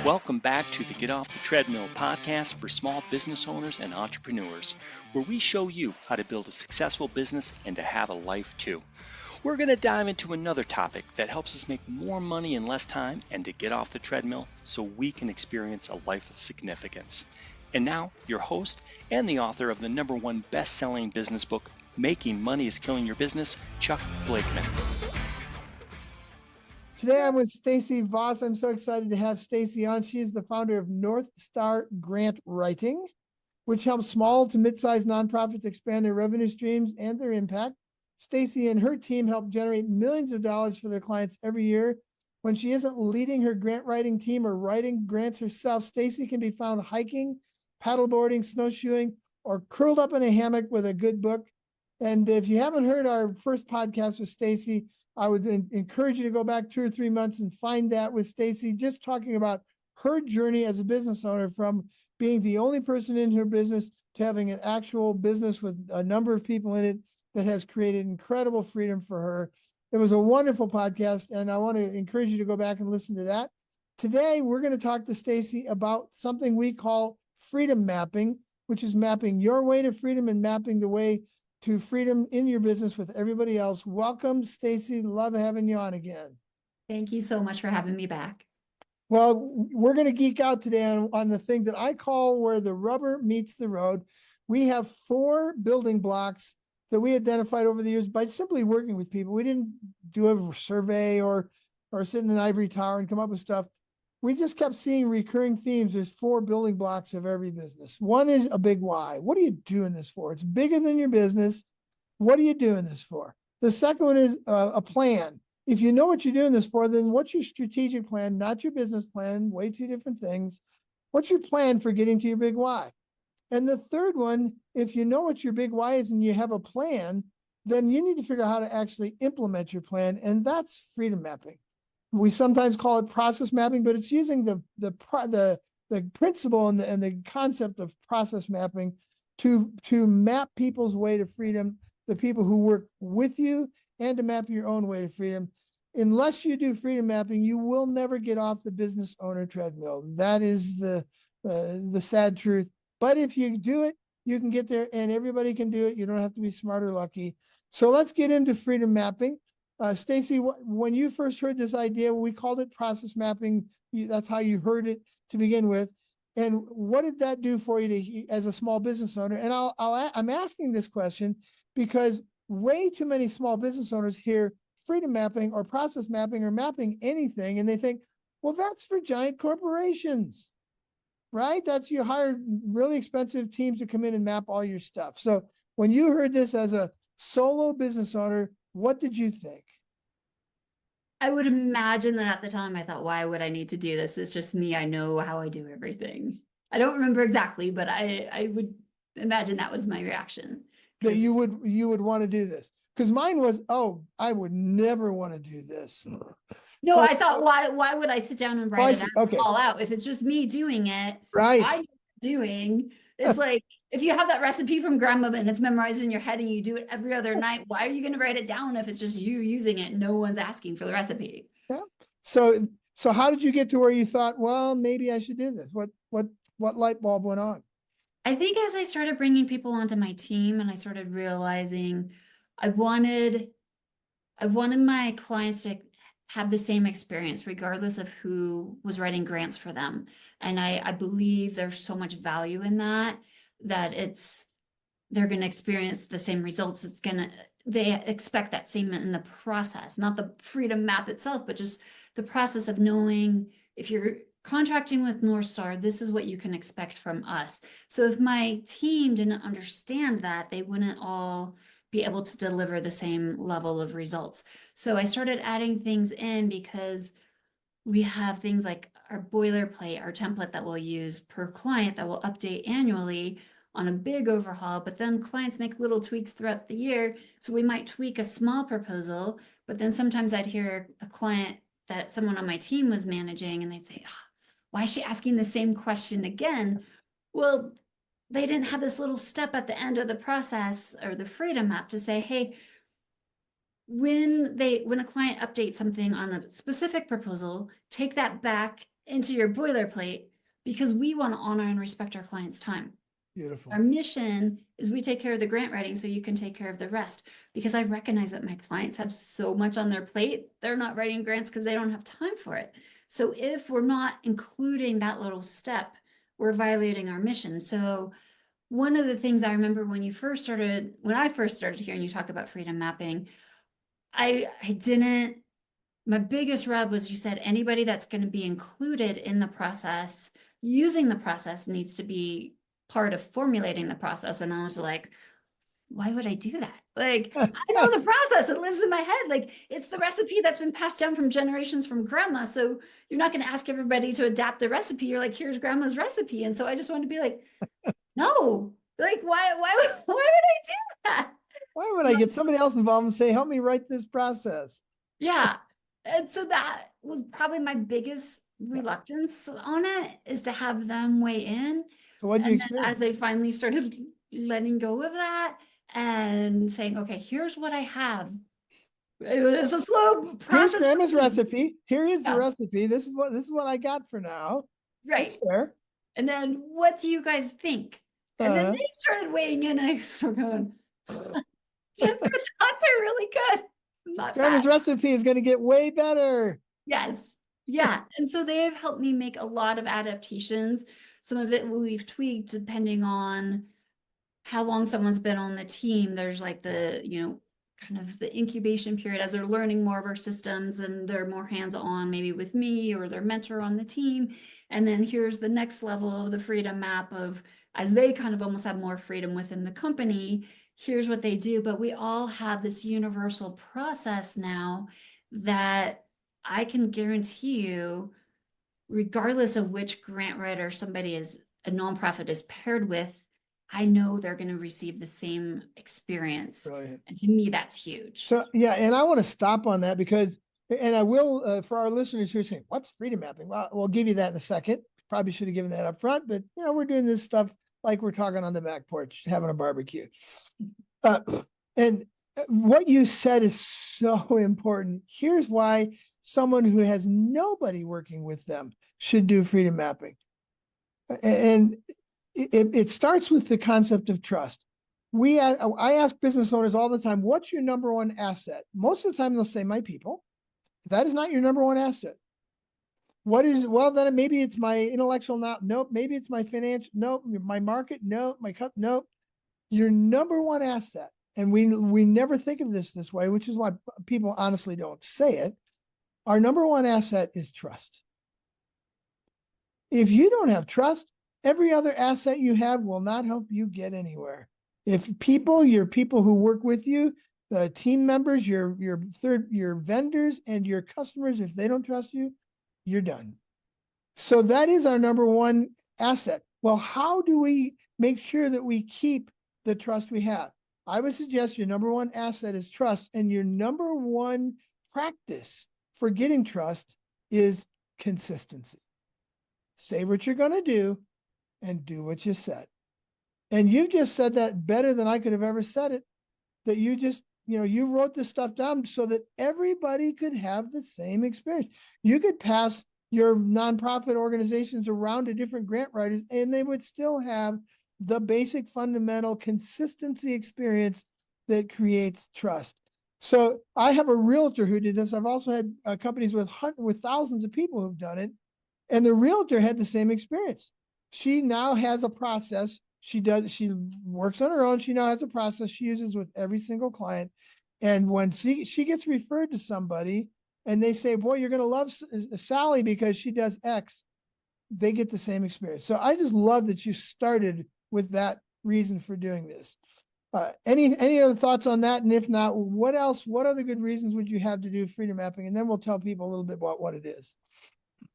Welcome back to the Get Off the Treadmill podcast for small business owners and entrepreneurs, where we show you how to build a successful business and to have a life too. We're going to dive into another topic that helps us make more money in less time and to get off the treadmill so we can experience a life of significance. And now, your host and the author of the #1 best-selling business book, Making Money is Killing Your Business, Chuck Blakeman. Today I'm with Stacy Voss. I'm so excited to have Stacy on. She is the founder of North Star Grant Writing, which helps small to mid-sized nonprofits expand their revenue streams and their impact. Stacy and her team help generate millions of dollars for their clients every year. When she isn't leading her grant writing team or writing grants herself, Stacy can be found hiking, paddleboarding, snowshoeing, or curled up in a hammock with a good book. And if you haven't heard our first podcast with Stacy, I would encourage you to go back 2 or 3 months and find that with Stacy, just talking about her journey as a business owner from being the only person in her business to having an actual business with a number of people in it that has created incredible freedom for her. It was a wonderful podcast, and I want to encourage you to go back and listen to that. Today, we're going to talk to Stacy about something we call freedom mapping, which is mapping your way to freedom and mapping the way to freedom in your business with everybody else. Welcome, Stacy. Love having you on again. Thank you so much for having me back. Well, we're going to geek out today on the thing that I call where the rubber meets the road. We have 4 building blocks that we identified over the years by simply working with people. We didn't do a survey or sit in an ivory tower and come up with stuff. We just kept seeing recurring themes. There's 4 building blocks of every business. One is a big why. What are you doing this for? It's bigger than your business. What are you doing this for? The second one is a plan. If you know what you're doing this for, then what's your strategic plan, not your business plan, way 2 different things. What's your plan for getting to your big why? And the third one, if you know what your big why is and you have a plan, then you need to figure out how to actually implement your plan. And that's freedom mapping. We sometimes call it process mapping, but it's using the principle and the concept of process mapping to map people's way to freedom, the people who work with you, and to map your own way to freedom. Unless you do freedom mapping, you will never get off the business owner treadmill. That is the sad truth. But if you do it, you can get there, and everybody can do it. You don't have to be smart or lucky. So let's get into freedom mapping. Stacy, when you first heard this idea, we called it process mapping. That's how you heard it to begin with. And what did that do for you as a small business owner? And I'm asking this question because way too many small business owners hear freedom mapping or process mapping or mapping anything, and they think, well, that's for giant corporations, right? That's you hire really expensive teams to come in and map all your stuff. So when you heard this as a solo business owner, what did you think? I would imagine that at the time I thought, why would I need to do this? It's just me. I know how I do everything. I don't remember exactly, but I would imagine that was my reaction. That you would want to do this. Because mine was, oh, I would never want to do this. No, I thought, why would I sit down and write it all out? If it's just me doing it, right? I'm doing. It's like, if you have that recipe from grandma and it's memorized in your head and you do it every other night, why are you going to write it down if it's just you using it? No one's asking for the recipe. Yeah. So how did you get to where you thought, well, maybe I should do this? What light bulb went on? I think as I started bringing people onto my team and I started realizing I wanted my clients to have the same experience regardless of who was writing grants for them. And I believe there's so much value in that they're going to experience the same results. They expect that same in the process, not the freedom map itself, but just the process of knowing if you're contracting with North Star, this is what you can expect from us. So if my team didn't understand that, they wouldn't all be able to deliver the same level of results. So I started adding things in because we have things like our boilerplate, our template that we'll use per client that will update annually on a big overhaul, but then clients make little tweaks throughout the year. So we might tweak a small proposal, but then sometimes I'd hear a client that someone on my team was managing and they'd say, oh, why is she asking the same question again? Well, they didn't have this little step at the end of the process or the freedom map to say, hey, when a client updates something on the specific proposal, take that back into your boilerplate because we want to honor and respect our clients' time. Beautiful. Our mission is we take care of the grant writing so you can take care of the rest. Because I recognize that my clients have so much on their plate, they're not writing grants because they don't have time for it. So if we're not including that little step, we're violating our mission. So one of the things I remember when I first started hearing you talk about freedom mapping, I didn't, my biggest rub was you said anybody that's going to be included in the process, using the process needs to be part of formulating the process. And I was like, why would I do that? Like, I know the process, it lives in my head. Like, it's the recipe that's been passed down from generations from grandma. So you're not going to ask everybody to adapt the recipe. You're like, here's grandma's recipe. And so I just wanted to be like, no, like, why would I do that? Why would I get somebody else involved and say, help me write this process? Yeah. And so that was probably my biggest reluctance on it, is to have them weigh in. So what did you And then experience? as I finally started letting go of that and saying, okay, here's what I have. It was a slow Here's process. grandma's recipe. Here is the Yeah. recipe. This is what I got for now. That's Right. fair. And then what do you guys think? And then they started weighing in, and I started going, their thoughts are really good. Not Grandma's bad. recipe is going to get way better. Yes. Yeah. And so they have helped me make a lot of adaptations. Some of it we've tweaked depending on how long someone's been on the team. There's like the, kind of the incubation period as they're learning more of our systems and they're more hands-on maybe with me or their mentor on the team. And then here's the next level of the freedom map of, as they kind of almost have more freedom within the company, here's what they do. But we all have this universal process now that I can guarantee you, regardless of which grant writer a nonprofit is paired with, I know they're going to receive the same experience. Brilliant. And to me, that's huge. So, yeah, and I want to stop on that because, and I will, for our listeners who are saying, what's freedom mapping? Well, we'll give you that in a second. Probably should have given that up front, but, we're doing this stuff like we're talking on the back porch, having a barbecue. And what you said is so important. Here's why someone who has nobody working with them should do freedom mapping. And it starts with the concept of trust. I ask business owners all the time, what's your number one asset? Most of the time they'll say my people. That is not your number one asset. Then maybe it's my intellectual, nope. Maybe it's my financial, nope. My market, nope. Nope. Your number one asset. And we never think of this way, which is why people honestly don't say it. Our number one asset is trust. If you don't have trust, every other asset you have will not help you get anywhere. If your people who work with you, the team members, your vendors and your customers, if they don't trust you, you're done. So that is our number one asset. Well, how do we make sure that we keep the trust we have? I would suggest your number one asset is trust, and your number one practice for getting trust is consistency. Say what you're going to do and do what you said. And you just said that better than I could have ever said it, that you just, you wrote this stuff down so that everybody could have the same experience. You could pass your nonprofit organizations around to different grant writers and they would still have the basic fundamental consistency experience that creates trust. So I have a realtor who did this. I've also had companies with thousands of people who've done it. And the realtor had the same experience. She now has a process. She works on her own. She now has a process she uses with every single client. And when she gets referred to somebody and they say, boy, you're going to love Sally because she does X, they get the same experience. So I just love that you started with that reason for doing this. Any other thoughts on that? And if not, what other good reasons would you have to do freedom mapping? And then we'll tell people a little bit about what it is.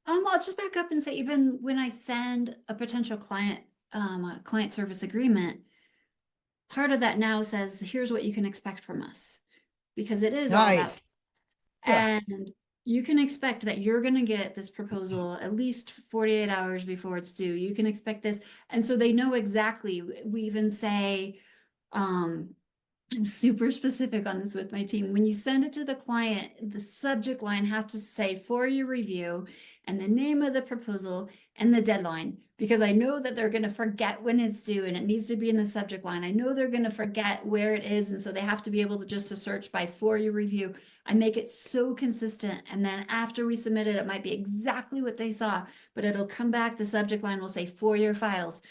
I'll just back up and say, even when I send a potential client, a client service agreement, part of that now says, here's what you can expect from us, because it is all about, Nice. Yeah. and you can expect that you're going to get this proposal at least 48 hours before it's due. You can expect this. And so they know exactly. We even say, I'm super specific on this with my team. When you send it to the client, the subject line has to say, for your review, and the name of the proposal and the deadline, because I know that they're going to forget when it's due and it needs to be in the subject line. I know they're going to forget where it is. And so they have to be able to just to search by for your review. I make it so consistent. And then after we submit it, it might be exactly what they saw, but it'll come back. The subject line will say for your files.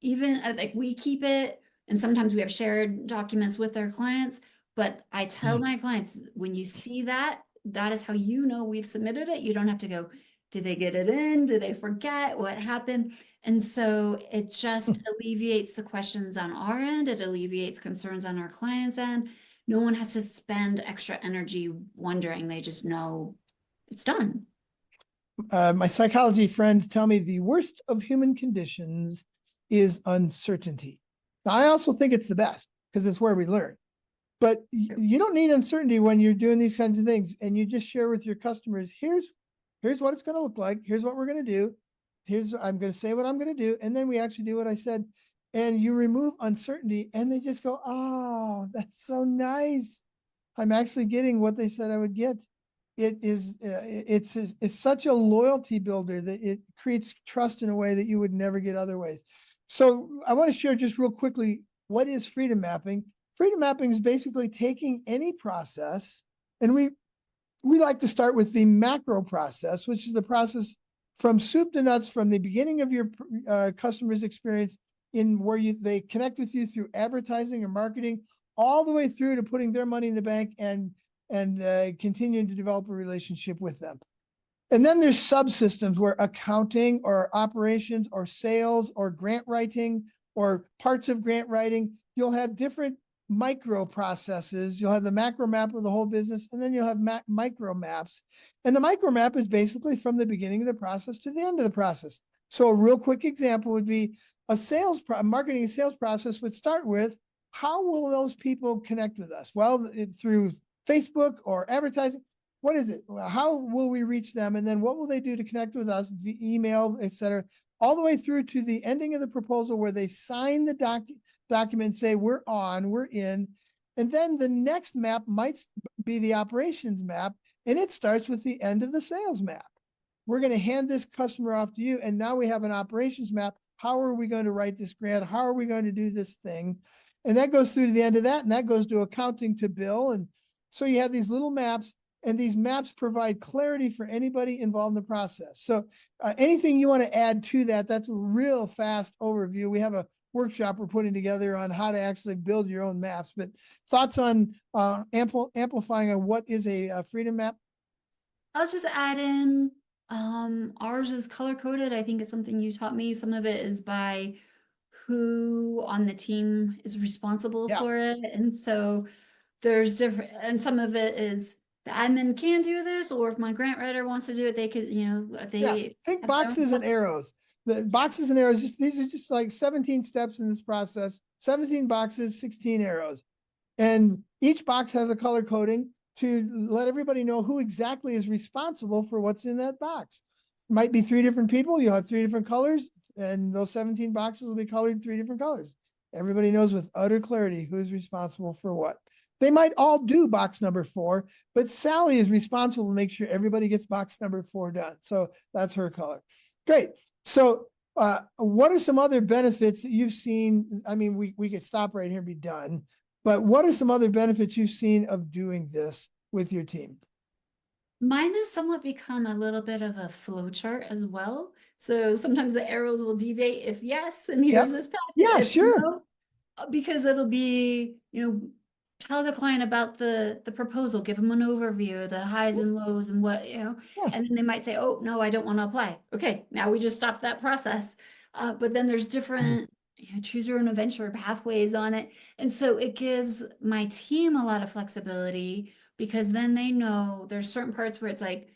Even like we keep it, and sometimes we have shared documents with our clients, but I tell my clients, when you see that, that is how you know we've submitted it. You don't have to go, did they get it in? Did they forget what happened? And so it just alleviates the questions on our end. It alleviates concerns on our clients' end. No one has to spend extra energy wondering. They just know it's done. My psychology friends tell me the worst of human conditions is uncertainty. Now, I also think it's the best because it's where we learn. But you don't need uncertainty when you're doing these kinds of things, and you just share with your customers, here's what it's going to look like. Here's what we're going to do. I'm going to say what I'm going to do. And then we actually do what I said, and you remove uncertainty, and they just go, oh, that's so nice. I'm actually getting what they said I would get. It's such a loyalty builder that it creates trust in a way that you would never get other ways. So I want to share just real quickly, what is freedom mapping? Freedom mapping is basically taking any process, and we like to start with the macro process, which is the process from soup to nuts, from the beginning of your customer's experience in where they connect with you through advertising or marketing, all the way through to putting their money in the bank and continuing to develop a relationship with them. And then there's subsystems where accounting or operations or sales or grant writing or parts of grant writing, you'll have different micro processes. You'll have the macro map of the whole business, and then you'll have micro maps. And the micro map is basically from the beginning of the process to the end of the process. So a real quick example would be marketing and sales process would start with, how will those people connect with us? Well, through Facebook or advertising. What is it? How will we reach them? And then what will they do to connect with us via email, et cetera, all the way through to the ending of the proposal where they sign the document, say, we're in. And then the next map might be the operations map. And it starts with the end of the sales map. We're going to hand this customer off to you. And now we have an operations map. How are we going to write this grant? How are we going to do this thing? And that goes through to the end of that. And that goes to accounting, to bill. And so you have these little maps, and these maps provide clarity for anybody involved in the process. So anything you want to add to that, that's a real fast overview. We have a workshop we're putting together on how to actually build your own maps. But thoughts on amplifying on what is a freedom map? I'll just add in, ours is color coded. I think it's something you taught me. Some of it is by who on the team is responsible for it. And so there's different, and some of it is the admin can do this, or if my grant writer wants to do it, they could, think boxes and arrows. The boxes and arrows, these are just like 17 steps in this process, 17 boxes, 16 arrows. And each box has a color coding to let everybody know who exactly is responsible for what's in that box. It might be 3 different people. You'll have 3 different colors, and those 17 boxes will be colored 3 different colors. Everybody knows with utter clarity who's responsible for what. They might all do box number 4, but Sally is responsible to make sure everybody gets box number 4 done. So that's her color. Great. So what are some other benefits that you've seen? I mean, we could stop right here and be done, but what are some other benefits you've seen of doing this with your team? Mine has somewhat become a little bit of a flow chart as well. So sometimes the arrows will deviate if yes, and here's this path. Yeah, sure. No, because it'll be, tell the client about the proposal, give them an overview of the highs and lows and what, and then they might say, oh, no, I don't want to apply. Okay, now we just stop that process. But then there's different choose your own adventure pathways on it. And so it gives my team a lot of flexibility, because then they know there's certain parts where it's like,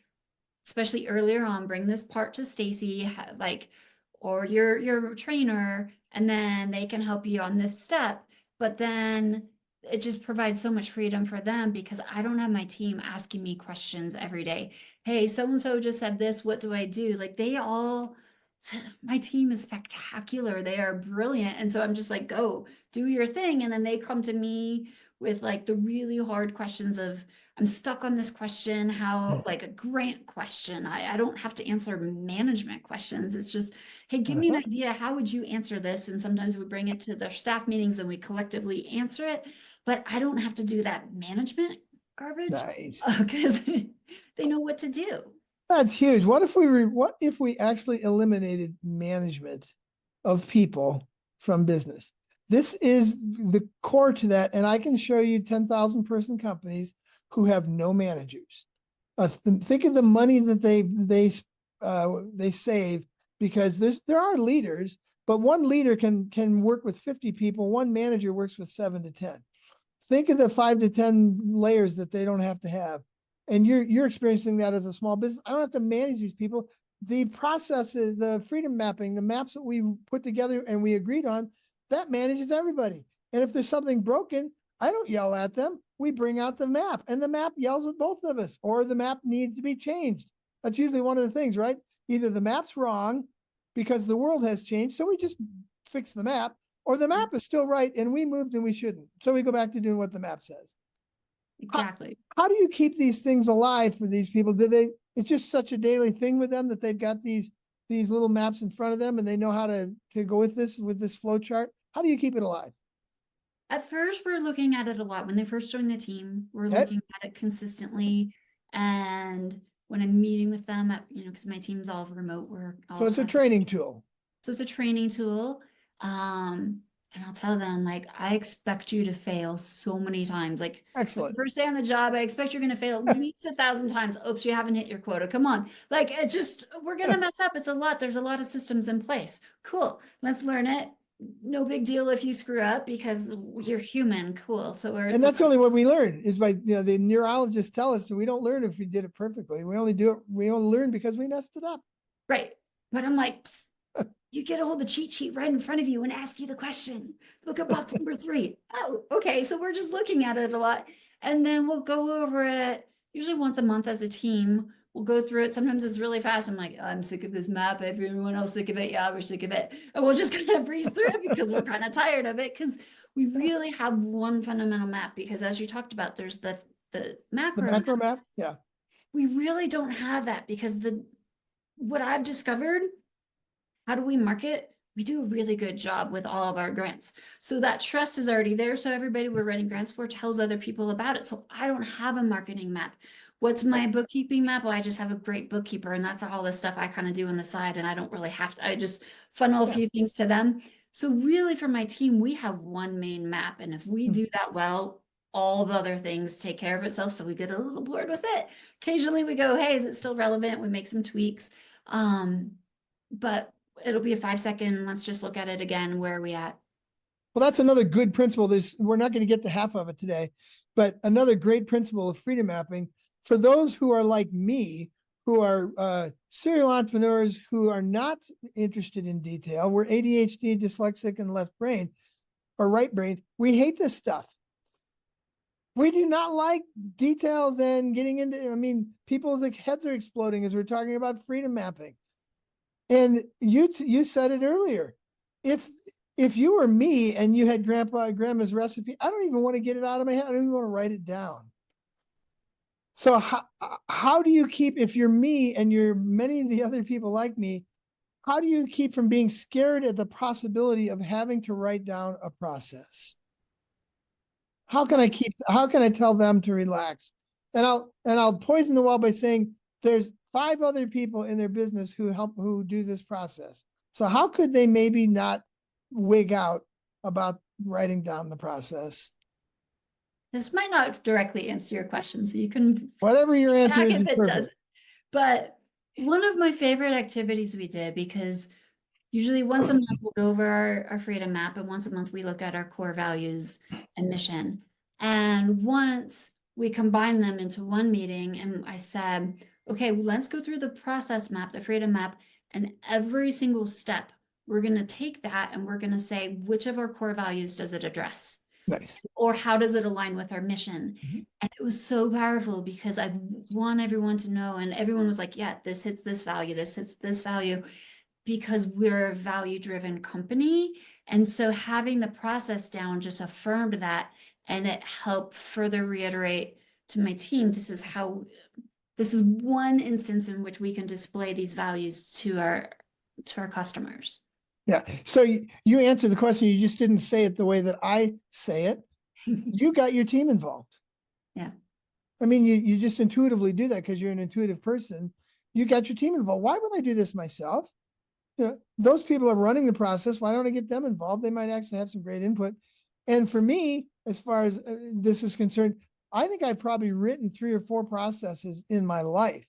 especially earlier on, bring this part to Stacy, or your trainer, and then they can help you on this step. But then it just provides so much freedom for them, because I don't have my team asking me questions every day. Hey, so-and-so just said this, what do I do? Like my team is spectacular. They are brilliant. And so I'm just like, go do your thing. And then they come to me with like the really hard questions of, I'm stuck on this question, how, like a grant question. I don't have to answer management questions. It's just, hey, give me an idea. How would you answer this? And sometimes we bring it to their staff meetings and we collectively answer it, but I don't have to do that management garbage Nice. because they know what to do. That's huge. What if we actually eliminated management of people from business? This is the core to that. And I can show you 10,000 person companies who have no managers. Think of the money that they save, because there are leaders, but one leader can work with 50 people. One manager works with 7 to 10. Think of the 5 to 10 layers that they don't have to have. And you're experiencing that as a small business. I don't have to manage these people. The processes, the freedom mapping, the maps that we put together and we agreed on, that manages everybody. And if there's something broken, I don't yell at them. We bring out the map, and the map yells at both of us, or the map needs to be changed. That's usually one of the things, right? Either the map's wrong because the world has changed, so we just fix the map, or the map is still right and we moved and we shouldn't. So we go back to doing what the map says. Exactly. How do you keep these things alive for these people? It's just such a daily thing with them that they've got these little maps in front of them and they know how to go with this flow chart. How do you keep it alive? At first, we're looking at it a lot. When they first join the team, we're looking at it consistently. And when I'm meeting with them, because my team's all remote, so it's a training tool. So it's a training tool. And I'll tell them, like, I expect you to fail so many times. Like, excellent. First day on the job, I expect you're going to fail at least 1,000 times. Oops, you haven't hit your quota. Come on. Like, we're going to mess up. It's a lot. There's a lot of systems in place. Cool. Let's learn it. No big deal if you screw up because you're human. Cool. So and that's only what we learn is by, the neurologists tell us that we don't learn if we did it perfectly. We only learn because we messed it up. Right. But I'm like, you get a hold of the cheat sheet right in front of you and ask you the question. Look at box number 3. Oh, okay. So we're just looking at it a lot. And then we'll go over it usually once a month as a team. We'll go through it. Sometimes it's really fast. I'm like, I'm sick of this map. Everyone else sick of it. Yeah, we're sick of it. And we'll just kind of breeze through it because we're kind of tired of it, because we really have one fundamental map. Because as you talked about, there's the macro map. Yeah. We really don't have that, because what I've discovered, how do we market? We do a really good job with all of our grants. So that trust is already there. So everybody we're writing grants for tells other people about it. So I don't have a marketing map. What's my bookkeeping map? Well, I just have a great bookkeeper, and that's all the stuff I kind of do on the side. And I don't really have to, I just funnel a few things to them. So really for my team, we have one main map. And if we do that well, all the other things take care of itself. So we get a little bored with it. Occasionally we go, hey, is it still relevant? We make some tweaks. But it'll be a 5-second, let's just look at it again. Where are we at? Well, that's another good principle. We're not going to get to half of it today, but another great principle of freedom mapping for those who are like me, who are serial entrepreneurs who are not interested in detail. We're ADHD, dyslexic, and left brain or right brain. We hate this stuff. We do not like details and getting into, people's heads are exploding as we're talking about freedom mapping. And you said it earlier. If you were me and you had grandma's recipe, I don't even want to get it out of my head. I don't even want to write it down. So how do you keep, if you're me and you're many of the other people like me, how do you keep from being scared at the possibility of having to write down a process? How can I tell them to relax? And I'll poison the well by saying there's 5 other people in their business who do this process. So how could they maybe not wig out about writing down the process? This might not directly answer your question, so you can whatever your answer is, if it doesn't. But one of my favorite activities we did, because usually once a month we'll go over our freedom map, and once a month we look at our core values and mission. And once we combine them into one meeting, and I said, okay, let's go through the process map, the freedom map, and every single step, we're going to take that and we're going to say, which of our core values does it address? Nice. Or how does it align with our mission? And it was so powerful, because I want everyone to know, and everyone was like, yeah, this hits this value, this hits this value, because we're a value-driven company. And so having the process down just affirmed that, and it helped further reiterate to my team, this is one instance in which we can display these values to our customers. Yeah. So you answered the question. You just didn't say it the way that I say it. You got your team involved. Yeah. I mean, you just intuitively do that because you're an intuitive person. You got your team involved. Why would I do this myself? You know, those people are running the process. Why don't I get them involved? They might actually have some great input. And for me, as far as this is concerned, I think I've probably written 3 or 4 processes in my life.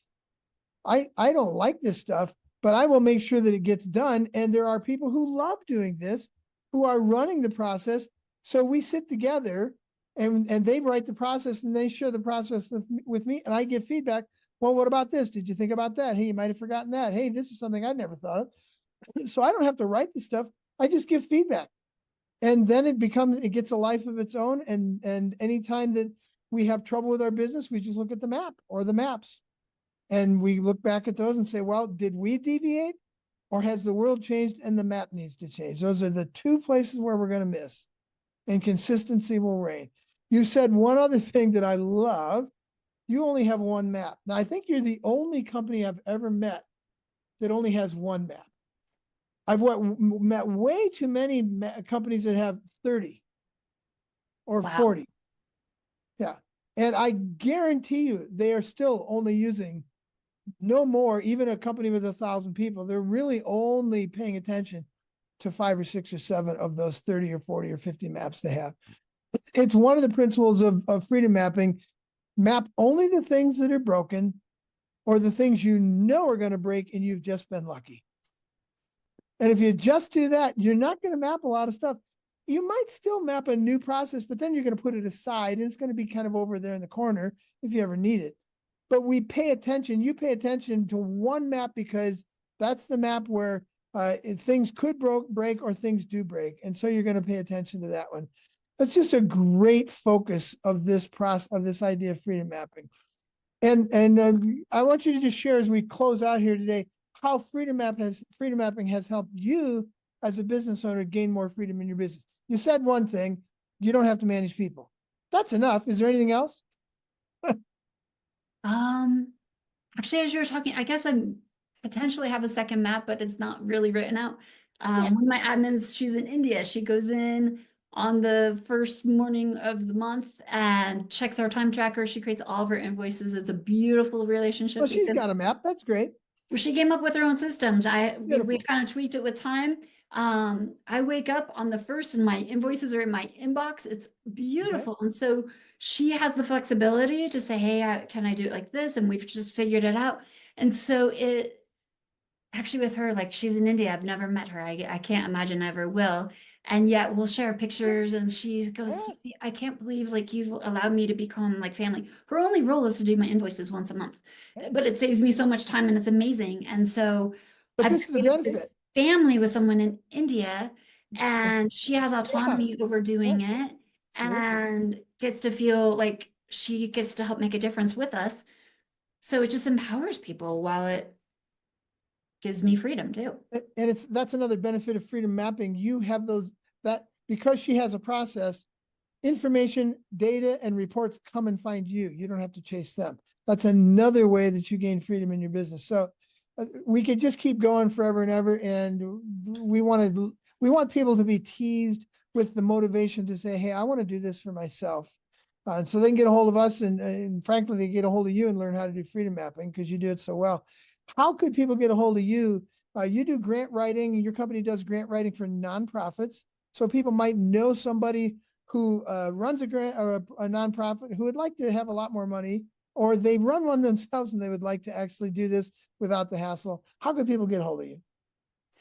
I don't like this stuff, but I will make sure that it gets done. And there are people who love doing this, who are running the process. So we sit together and they write the process and they share the process with me, and I give feedback. Well, what about this? Did you think about that? Hey, you might have forgotten that. Hey, this is something I never thought of. So I don't have to write the stuff. I just give feedback. And then it gets a life of its own. And anytime that we have trouble with our business, we just look at the map or the maps. And we look back at those and say, well, did we deviate, or has the world changed and the map needs to change? Those are the 2 places where we're going to miss, and consistency will reign. You said one other thing that I love. You only have 1 map. Now, I think you're the only company I've ever met that only has 1 map. I've met way too many companies that have 30 or 40. Yeah. And I guarantee you, they are still only using no more, even a company with 1,000 people, they're really only paying attention to 5 or 6 or 7 of those 30 or 40 or 50 maps they have. It's one of the principles of freedom mapping. Map only the things that are broken or the things you know are going to break and you've just been lucky. And if you just do that, you're not going to map a lot of stuff. You might still map a new process, but then you're going to put it aside and it's going to be kind of over there in the corner if you ever need it. But we pay attention. You pay attention to 1 map because that's the map where things could break or things do break. And so you're going to pay attention to that one. That's just a great focus of this process, of this idea of freedom mapping. And I want you to just share as we close out here today, how freedom mapping has helped you as a business owner gain more freedom in your business. You said one thing, you don't have to manage people. That's enough. Is there anything else? Actually, as you were talking, I guess I potentially have a second map, but it's not really written out. One of my admins, she's in India. She goes in on the first morning of the month and checks our time tracker. She creates all of her invoices. It's a beautiful relationship. Well, she's got a map. That's great. She came up with her own systems. Beautiful. We kind of tweaked it with time. I wake up on the 1st and my invoices are in my inbox. It's beautiful. Okay. And so she has the flexibility to say, hey, can I do it like this? And we've just figured it out. And so it actually with her, like she's in India. I've never met her. I can't imagine I ever will. And yet we'll share pictures and she goes, I can't believe like you've allowed me to become like family. Her only role is to do my invoices once a month, but it saves me so much time and it's amazing. And so but this is a benefit. Family with someone in India and she has autonomy over doing it and gets to feel like she gets to help make a difference with us. So it just empowers people while it gives me freedom too. And that's another benefit of freedom mapping. You have that because she has a process, information, data, and reports come and find you. You don't have to chase them. That's another way that you gain freedom in your business. So we could just keep going forever and ever. And we want people to be teased with the motivation to say, hey, I want to do this for myself. And so they can get a hold of us and frankly, they get a hold of you and learn how to do freedom mapping because you do it so well. How could people get a hold of you? You do grant writing, and your company does grant writing for nonprofits. So people might know somebody who runs a grant or a nonprofit who would like to have a lot more money, or they run one themselves and they would like to actually do this without the hassle. How could people get a hold of you?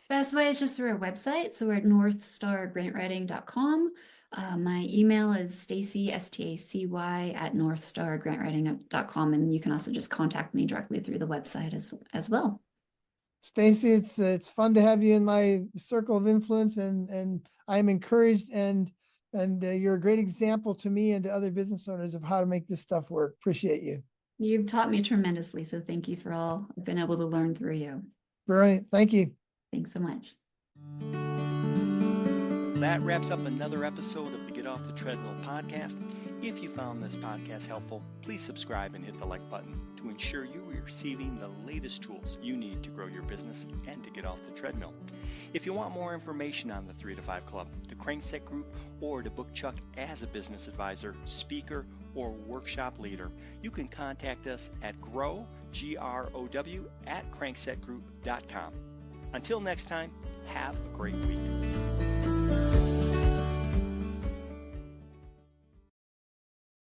Best way is just through our website. So we're at northstargrantwriting.com. My email is Stacy, STACY at northstargrantwriting.com. And you can also just contact me directly through the website as well. Stacy, it's fun to have you in my circle of influence, and I'm encouraged and you're a great example to me and to other business owners of how to make this stuff work. Appreciate you. You've taught me tremendously. So thank you for all I've been able to learn through you. Brilliant. Thank you. Thanks so much. That wraps up another episode of the Get Off the Treadmill podcast. If you found this podcast helpful, please subscribe and hit the like button to ensure you are receiving the latest tools you need to grow your business and to get off the treadmill. If you want more information on the 3 to 5 Club, the Crankset Group, or to book Chuck as a business advisor, speaker, or workshop leader, you can contact us at grow@cranksetgroup.com. Until next time, have a great week.